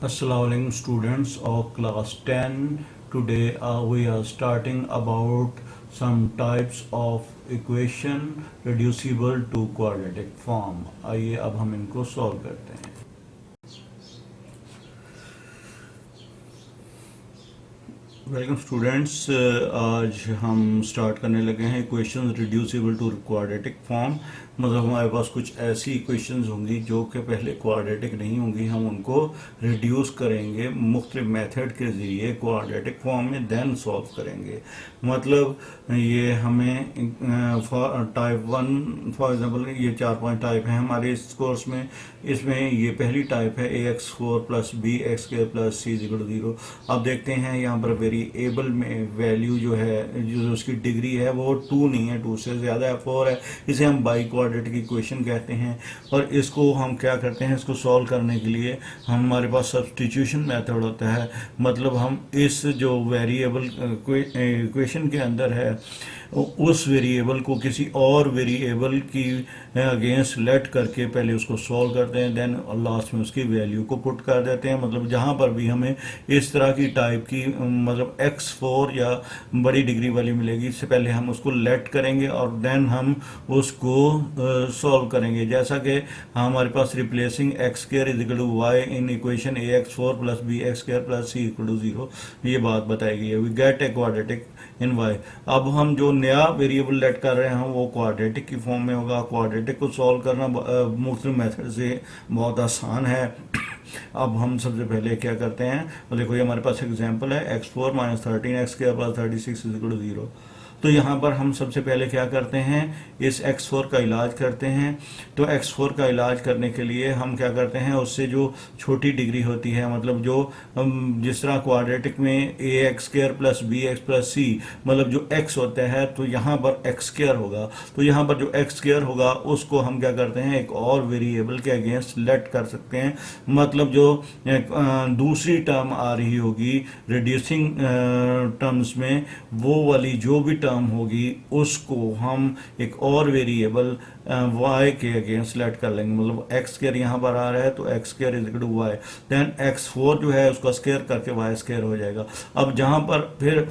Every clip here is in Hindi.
Assalamualaikum students of class 10. Today we are starting about some types of equation reducible to quadratic form. आइए अब हम इनको सॉल्व करते हैं. Welcome students. आज हम स्टार्ट करने लगे हैं equation reducible to quadratic form. मतलब हमारे पास कुछ ऐसी इक्वेशंस होंगी जो कि पहले क्वाड्रेटिक नहीं होंगी, हम उनको रिड्यूस करेंगे मुख्तलिफ मेथड के ज़रिए क्वाड्रेटिक फॉर्म में, देन सॉल्व करेंगे. मतलब ये हमें टाइप 1 फॉर एग्जांपल ये 4-5 टाइप हैं हमारे इस कोर्स में. इसमें ये पहली टाइप है ax4 plus b x square plus c equal to 0. अब देखते हैं यहाँ पर वेरिएबल में वैल्यू जो है, जो उसकी डिग्री है वो 2 नहीं है, 2 से ज़्यादा है, 4 है. इसे हम बाई क्वाड्रेटिक इक्वेशन कहते हैं. और इसको हम क्या करते हैं, इसको सॉल्व करने के लिए हमारे पास सब्स्टिट्यूशन मेथड होता है. मतलब हम इस जो वेरिएबल इक्वेशन के अंदर है उस वेरिएबल को किसी और वेरिएबल की अगेंस्ट लेट करके पहले उसको सॉल्व करते हैं, देन लास्ट में उसकी वैल्यू को पुट कर देते हैं. मतलब जहाँ पर भी हमें इस तरह की टाइप की मतलब x4 या बड़ी डिग्री वाली मिलेगी, इससे पहले हम उसको लेट करेंगे और देन हम उसको सॉल्व करेंगे. जैसा कि हमारे पास replacing x square is equal to y in equation ax4 plus b x square plus c equal to 0, ये बात बताई गई है. We get a quadratic in y. अब हम जो नया वेरिएबल लेट कर रहे हैं वो क्वाड्रेटिक की फॉर्म में होगा. क्वाड्रेटिक को सॉल्व करना मुख्तलिफ मेथड से बहुत आसान है. अब हम सबसे पहले क्या करते हैं, तो देखो ये हमारे पास एग्जांपल है x4 minus 13 x square plus 36 is equal to 0. तो यहाँ पर हम सबसे पहले क्या करते हैं, इस x4 का इलाज करते हैं. तो x4 का इलाज करने के लिए हम क्या करते हैं, उससे जो छोटी डिग्री होती है, मतलब जो जिस तरह क्वाड्रेटिक में ax square plus b x plus c, मतलब जो x होता है तो यहाँ पर x स्क्वायर होगा. तो यहाँ पर जो x स्क्वायर होगा उसको हम क्या करते हैं, एक और वेरिएबल के अगेंस्ट लेट कर सकते हैं. मतलब जो दूसरी टर्म आ रही होगी रिड्यूसिंग टर्म्स में, वो वाली जो भी टर्म होगी उसको हम एक और वेरिएबल y के अगेंस्ट लेट कर लेंगे. मतलब x स्क्वायर यहाँ पर आ रहा है तो x square is equal to y, then x4 जो है उसका स्क्वायर करके y स्क्वायर हो जाएगा. अब जहाँ पर फिर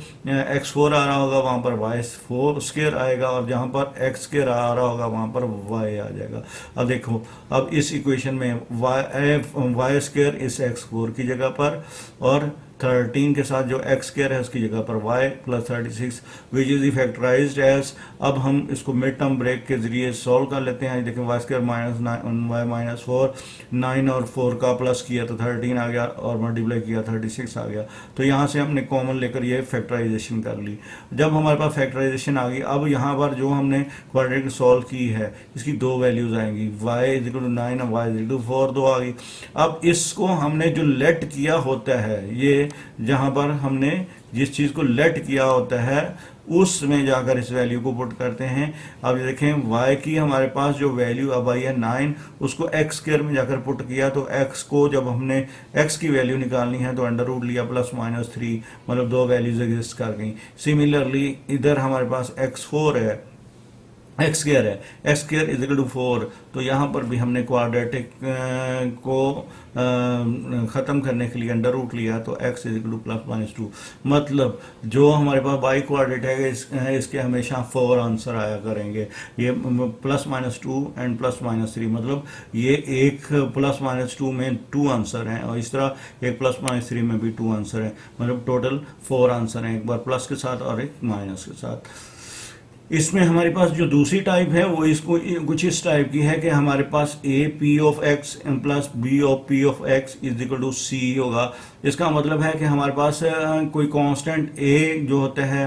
x4 आ रहा होगा वहाँ पर y4 स्क्वायर आएगा, और जहाँ पर x स्क्वायर आ रहा होगा वहाँ पर y आ जाएगा. अब देखो, अब इस इक्वेशन में y स्क्वायर इस x4 की जगह पर और 13 के साथ जो x स्क्वायर है उसकी जगह पर y plus 36 which is factorised as. अब हम इसको मिड टर्म ब्रेक के जरिए सॉल्व कर लेते हैं. देखें y square minus y minus 4, 9 और 4 का प्लस किया तो 13 आ गया और मल्टीप्लाई किया 36 आ गया. तो यहाँ से हमने कॉमन लेकर ये फैक्टराइजेशन कर ली. जब हमारे पास फैक्टराइजेशन आ गई, अब यहाँ पर जो हमने क्वाड्रेटिक सॉल्व की है इसकी दो वैल्यूज आएंगी, y इज इक्वल टू 9 और y इज इक्वल टू 4, दो आ गई. अब इसको हमने जो लेट किया होता है, ये जहां पर हमने जिस चीज को लेट किया होता है उसमें जाकर इस वैल्यू को पुट करते हैं. अब देखें y की हमारे पास जो वैल्यू अब आई है 9, उसको x स्क्वायर में जाकर पुट किया तो x को जब हमने x की वैल्यू निकालनी है तो अंडर रूट लिया प्लस माइनस 3, मतलब दो वैल्यूज एग्जिस्ट कर गई. सिमिलरली इधर हमारे पास x4 है, एक्स स्क्वायर है, x square is equal to 4. तो यहाँ पर भी हमने क्वाड्रेटिक को ख़त्म करने के लिए अंडर रूट लिया तो x is equal two plus minus 2. मतलब जो हमारे पास बाई क्वाड्रेटिक है इसके हमेशा 4 आंसर आया करेंगे. ये plus minus 2 and plus minus 3, मतलब ये एक प्लस माइनस 2 में 2 आंसर हैं और इस तरह एक प्लस माइनस 3 में भी 2 आंसर हैं. मतलब टोटल 4 आंसर हैं, एक बार प्लस के साथ और एक माइनस के साथ. इसमें हमारे पास जो दूसरी टाइप है वो इसको कुछ इस टाइप की है कि हमारे पास a p of x plus b of p of x is equal to c होगा. इसका मतलब है कि हमारे पास कोई कांस्टेंट a जो होता है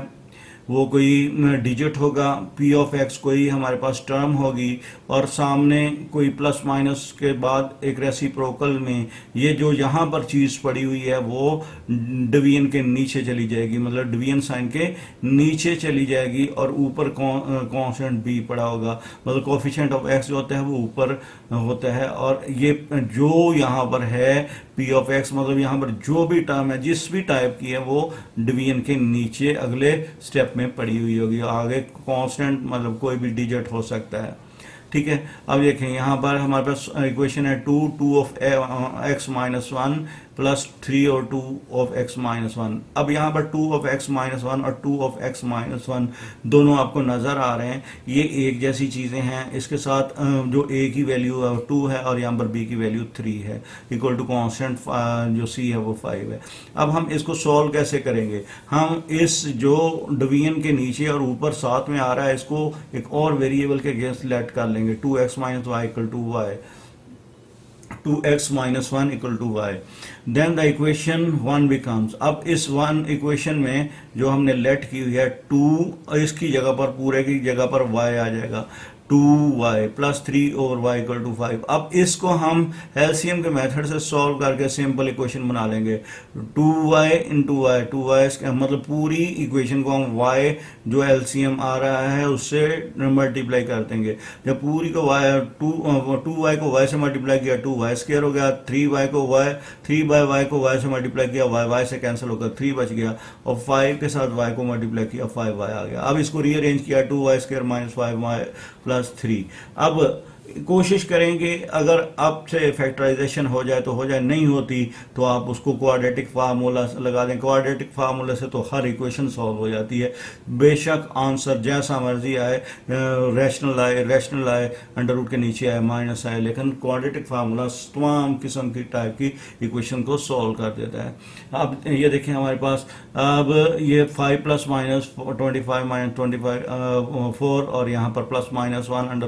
वो कोई डिजिट होगा, p ऑफ x कोई हमारे पास टर्म होगी, और सामने कोई प्लस माइनस के बाद एक रेसिप्रोकल में ये जो यहाँ पर चीज़ पड़ी हुई है वो डिवीजन के नीचे चली जाएगी, मतलब डिवीजन साइन के नीचे चली जाएगी और ऊपर कांस्टेंट b पड़ा होगा. मतलब कोफिशिएंट ऑफ x जो होता है वो ऊपर होता है, और ये जो यहाँ पर है p ऑफ x, मतलब यहाँ पर जो भी टर्म है जिस भी टाइप की है वो डिवीजन के नीचे अगले स्टेप में पड़ी हुई होगी. आगे कांस्टेंट मतलब कोई भी डिजिट हो सकता है. ठीक है। अब देखें यहाँ पर हमारे पास इक्वेशन है 2 of x minus one plus 3 और 2 ऑफ एक्स माइनस वन। अब यहाँ पर 2 ऑफ एक्स माइनस वन और 2 ऑफ एक्स माइनस वन दोनों आपको नज़र आ रहे हैं, ये एक जैसी चीज़ें हैं। इसके साथ जो a की वैल्यू है वो 2 है और यहाँ पर b की वैल्यू 3 है, इक्वल टू कॉन्स्टेंट जो c है वो 5 है। अब हम इसको सॉल्व कैसे करेंगे? हम इस जो डिवीजन के नीचे और ऊपर साथ में आ रहा है इसको एक और वेरिएबल के अगेंस्ट लेट कर लेंगे, 2x minus y equal to y, 2x minus one equal to y. Then the equation 1 becomes, अब इस 1 इक्वेशन में जो हमने लेट की हुई है 2, इसकी जगह पर पूरे की जगह पर y आ जाएगा, 2y plus 3 over y equal to 5। अब इसको हम एलसीएम के मेथड से सॉल्व करके सिंपल इक्वेशन बना लेंगे, 2y इंटू वाई, 2y मतलब पूरी इक्वेशन को हम y जो एलसीएम आ रहा है उससे मल्टीप्लाई कर देंगे। जब पूरी को y 2y को y से मल्टीप्लाई किया 2y स्क्वायर हो गया, 3y को y 3 बाय y को y से मल्टीप्लाई किया, y से कैंसिल होकर 3 बच गया और 5 के साथ y को मल्टीप्लाई किया 5y आ गया। अब इसको रीअरेंज किया 2y square minus 5y plus 3। अब कोशिश करेंगे अगर आपसे फैक्टराइजेशन हो जाए तो हो जाए, नहीं होती तो आप उसको क्वाड्रेटिक फार्मूला लगा दें। क्वाड्रेटिक फार्मूला से तो हर इक्वेशन सॉल्व हो जाती है, बेशक आंसर जैसा मर्जी आए, रैशनल आए, अंडर रूट के नीचे आए, माइनस आए, लेकिन क्वाड्रेटिक फार्मूला तमाम किस्म की टाइप की इक्वेशन को सॉल्व कर देता है। अब ये देखें हमारे पास, अब ये 5 प्लस माइनस 25 माइनस 25 4 और यहाँ पर प्लस माइनस 1 अंडर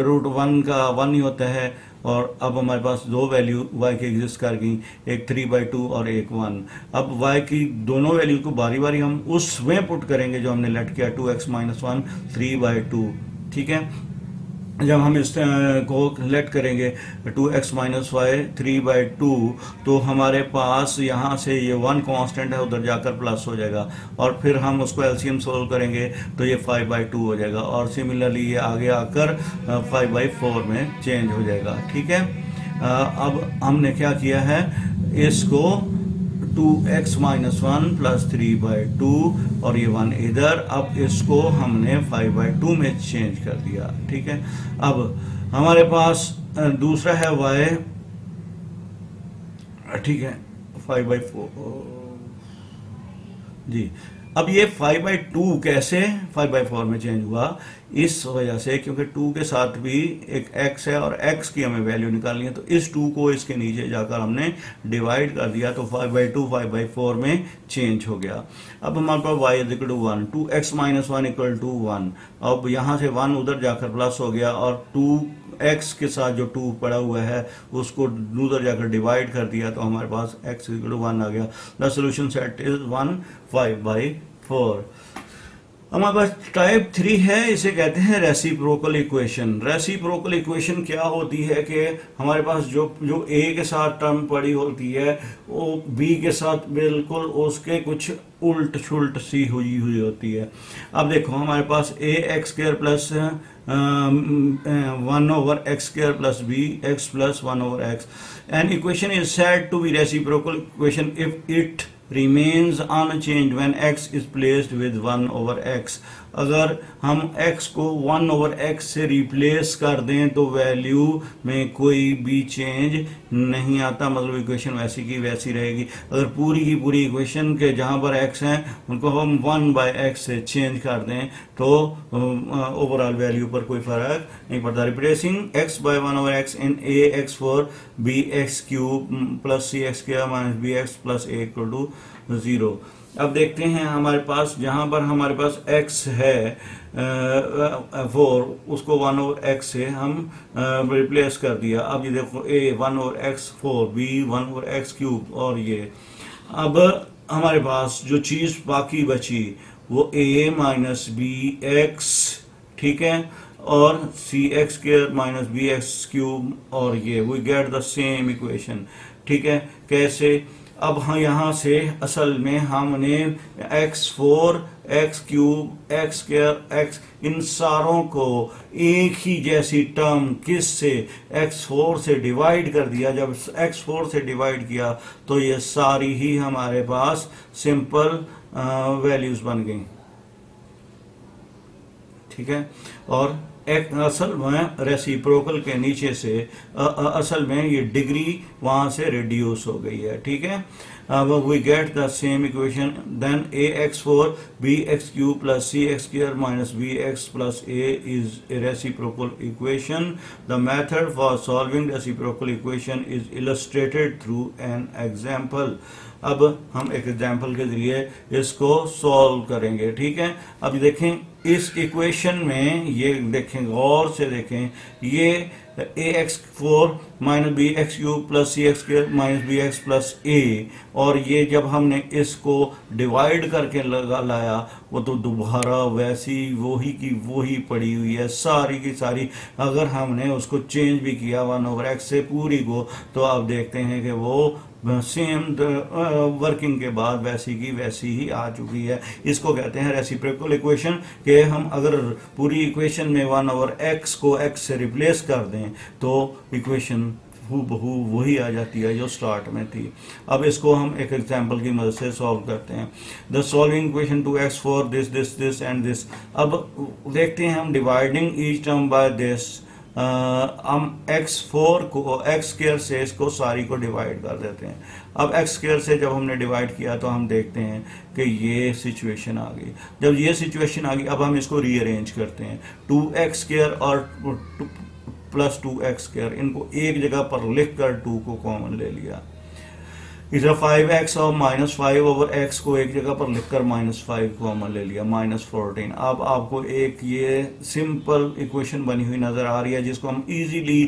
रूट 1 का 1 ही होता है। और अब हमारे पास दो वैल्यू y की एग्जिस्ट कर गई, एक 3/2 और एक 1। अब y की दोनों वैल्यू को बारी बारी हम उसमें पुट करेंगे जो हमने लेट किया, 2x माइनस 1 3/2। ठीक है, जब हम इस को लेट करेंगे 2x माइनस वाई 3/2 तो हमारे पास यहाँ से ये 1 कांस्टेंट है, उधर जाकर प्लस हो जाएगा और फिर हम उसको एलसीएम सोल्व करेंगे तो ये 5/2 हो जाएगा और सिमिलरली ये आगे आकर 5/4 में चेंज हो जाएगा। ठीक है, अब हमने क्या किया है, इसको 2x माइनस 1 प्लस 3/2 और ये 1 इधर, अब इसको हमने 5/2 में चेंज कर दिया। ठीक है, अब हमारे पास दूसरा है y, ठीक है 5/4 जी। अब ये 5/2 कैसे 5/4 में चेंज हुआ? इस वजह से क्योंकि 2 के साथ भी एक x है और x की हमें वैल्यू निकालनी है, तो इस 2 को इसके नीचे जाकर हमने डिवाइड कर दिया तो 5/2 5/4 में चेंज हो गया। अब हमारे पास y is equal to 1, 2x minus 1 equal to 1। अब यहाँ से 1 उधर जाकर प्लस हो गया और 2x के साथ जो 2 पड़ा हुआ है उसको उधर जाकर डिवाइड कर दिया तो हमारे पास x इक्वल टू 1 आ गया। The solution set is 1 5/4। हमारे पास टाइप 3 है, इसे कहते हैं रेसिप्रोकल इक्वेशन। रेसिप्रोकल इक्वेशन क्या होती है कि हमारे पास जो a के साथ टर्म पड़ी होती है वो b के साथ बिल्कुल उसके कुछ उल्ट छुल्ट सी हुई होती है। अब देखो हमारे पास ax square plus 1 over x square plus b x plus 1 over x. An equation is said to be reciprocal equation if it remains unchanged when x is placed with 1 over x। अगर हम x को 1 over x से रिप्लेस कर दें तो वैल्यू में कोई भी चेंज नहीं आता, मतलब इक्वेशन वैसी की वैसी रहेगी। अगर पूरी की पूरी इक्वेशन के जहाँ पर x हैं उनको हम 1/x से चेंज कर दें तो ओवरऑल वैल्यू पर कोई फर्क नहीं पड़ता। Replacing x by 1 over x in ax4 bx cube plus c x square minus b x plus a equal to 0। अब देखते हैं हमारे पास जहाँ पर हमारे पास x है 4, उसको 1 ओवर x से हम रिप्लेस कर दिया। अब ये देखो a 1 over x 4, b 1 over x cube और ये। अब हमारे पास जो चीज़ बाकी बची वो a माइनस बी एक्स, ठीक है, और c x square minus b x cube और ये we get the same equation. ठीक है, कैसे? अब हाँ यहाँ से असल में हमने x4 x cube x square x इन सारों को एक ही जैसी टर्म किस से x4 से डिवाइड कर दिया। जब x4 से डिवाइड किया तो ये सारी ही हमारे पास सिंपल वैल्यूज बन गई। ठीक है, और एक असल में रेसिप्रोकल के नीचे से असल में ये डिग्री वहां से रिड्यूस हो गई है, ठीक है। अब we get the same equation, then ax4 bx³ plus cx² minus bx plus a is a reciprocal equation. The method for solving reciprocal equation is illustrated through an example. अब हम एक एग्जाम्पल के जरिए इसको सॉल्व करेंगे, ठीक है। अब देखें इस इक्वेशन में, ये देखें गौर से देखें, ये ax4 minus bx³ plus cx² minus bx plus a, और ये जब हमने इसको डिवाइड करके लाया वो तो दोबारा वैसी वही की वही पड़ी हुई है सारी की सारी। अगर हमने उसको चेंज भी किया 1/x से पूरी को, तो आप देखते हैं कि वो सेम वर्किंग के बाद वैसी की वैसी ही आ चुकी है। इसको कहते हैं रेसिप्रोकल इक्वेशन, कि हम अगर पूरी इक्वेशन में 1/x को x से रिप्लेस कर दें तो इक्वेशन हूबहू वही आ जाती है जो स्टार्ट में थी। अब इसको हम एक एग्जांपल की मदद से सॉल्व करते हैं। The solving equation two x for this this this and this. अब देखते हैं हम dividing each term by this, हम x4 को x² से इसको सारी को डिवाइड कर देते हैं। अब x² से जब हमने डिवाइड किया तो हम देखते हैं कि ये सिचुएशन आ गई। जब ये सिचुएशन आ गई, अब हम इसको रीअरेंज करते हैं। 2x² और प्लस 2x², इनको एक जगह पर लिख कर 2 को कॉमन ले लिया। इधर 5x और -5/x को एक जगह पर लिखकर -5 कॉमन ले लिया, -14। अब आपको एक ये सिंपल इक्वेशन बनी हुई नजर आ रही है जिसको हम इजीली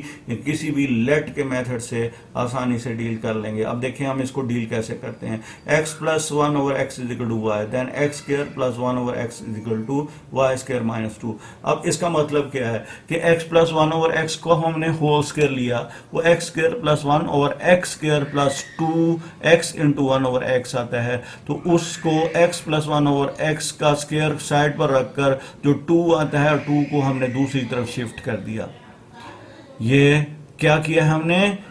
किसी भी लेट के मेथड से आसानी से डील कर लेंगे। अब देखें हम इसको डील कैसे करते हैं। x plus 1/x is equal to y, then x² plus 1/x is equal to y² minus 2। अब इसका मतलब क्या है कि x प्लस 1/x को हमने होल स्क्वायर लिया, वो x² plus 1/x² plus 2x into 1/x आता है, तो उसको x प्लस 1/x का स्क्वायर साइड पर रखकर जो 2 आता है, 2 को हमने दूसरी तरफ शिफ्ट कर दिया। ये क्या किया हमने,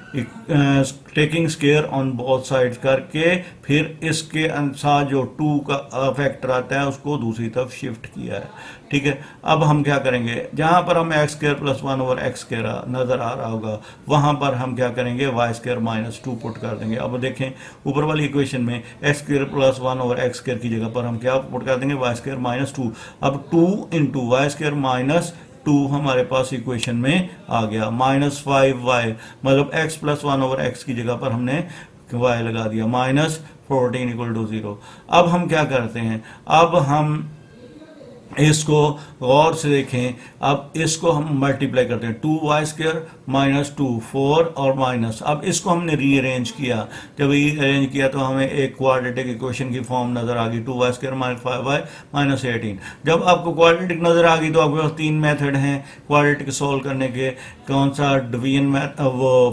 taking square on both sides करके फिर इसके अनुसार जो 2 का फैक्टर आता है उसको दूसरी तरफ शिफ्ट किया है, ठीक है। अब हम क्या करेंगे, जहां पर हमें x² प्लस 1/x² नजर आ रहा होगा वहां पर हम क्या करेंगे, y² माइनस 2 पुट कर देंगे। अब देखें ऊपर वाली इक्वेशन में x² प्लस 1/x² की जगह पर हम क्या पुट कर देंगे, y² माइनस 2। अब 2 इंटू y² माइनस 2 हमारे पास इक्वेशन में आ गया, -5y, मतलब x प्लस 1/x की जगह पर हमने y लगा दिया, -14 इक्वल टू 0। अब हम क्या करते हैं, अब हम इसको गौर से देखें, अब इसको हम मल्टीप्लाई करते हैं, 2y² माइनस 2 4 और माइनस। अब इसको हमने रीअरेंज किया, जब रीअरेंज किया तो हमें एक क्वाड्रेटिक इक्वेशन की फॉर्म नजर आ गई, 2y² माइनस 5y माइनस 18। जब आपको क्वाड्रेटिक नजर आ गई तो आपके पास 3 मेथड हैं क्वाड्रेटिक सॉल्व करने के। कौन सा, डिवीजन, वो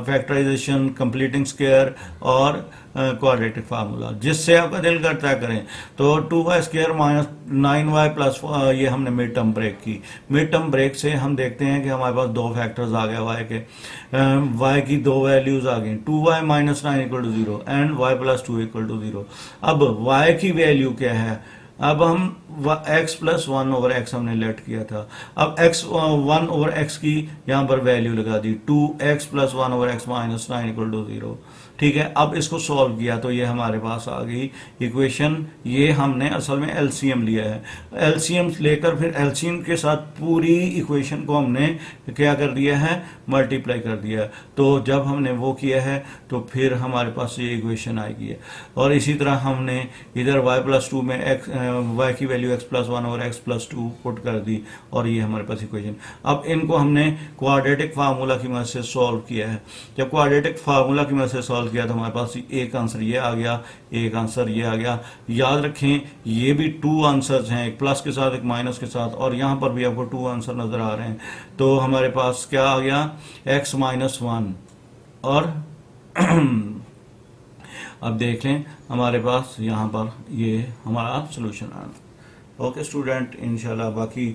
फैक्टराइजेशन, कंप्लीटिंग स्क्वायर और क्वाड्रेटिक फार्मूला, जिससे आपका दिल करता है करें। तो 2y² माइनस 9y प्लस, ये हमने मिड टर्म ब्रेक की। मिड टर्म ब्रेक से हम देखते हैं कि हमारे पास 2 फैक्टर्स आ गए y के, y की 2 वैल्यूज आ गई, 2y minus 9 equal to 0 and y plus 2 equal to 0। अब y की वैल्यू क्या है, अब हम x प्लस 1/x हमने लेट किया था, अब x 1/x की यहाँ पर वैल्यू लगा दी, 2x plus 1/x minus 9 equal to 0, ठीक है। अब इसको सॉल्व किया तो ये हमारे पास आ गई इक्वेशन। ये हमने असल में एलसीएम लिया है, एलसीएम लेकर फिर एलसीएम के साथ पूरी इक्वेशन को हमने क्या कर दिया है, मल्टीप्लाई कर दिया है। तो जब हमने वो किया है तो फिर हमारे पास ये इक्वेशन आएगी है। और इसी तरह हमने इधर y प्लस 2 में y की value x plus 1/x plus 2 put कर दी और ये हमारे पास इक्वेशन। अब इनको हमने क्वाड्रेटिक फार्मूला की मदद से सॉल्व किया है। जब क्वाड्रेटिक फार्मूला की मदद से सॉल्व किया तो हमारे पास एक आंसर ये आ गया, एक आंसर ये आ गया। याद रखें ये भी 2 आंसर्स हैं, एक प्लस के साथ एक माइनस के साथ, और यहाँ पर भी आपको 2 आंसर नजर आ रहे हैं। तो हमारे पास क्या आ गया, x माइनस 1। और अब देख लें हमारे पास यहाँ पर ये हमारा सोल्यूशन आ रहा है। ओके स्टूडेंट, इंशाल्लाह बाकी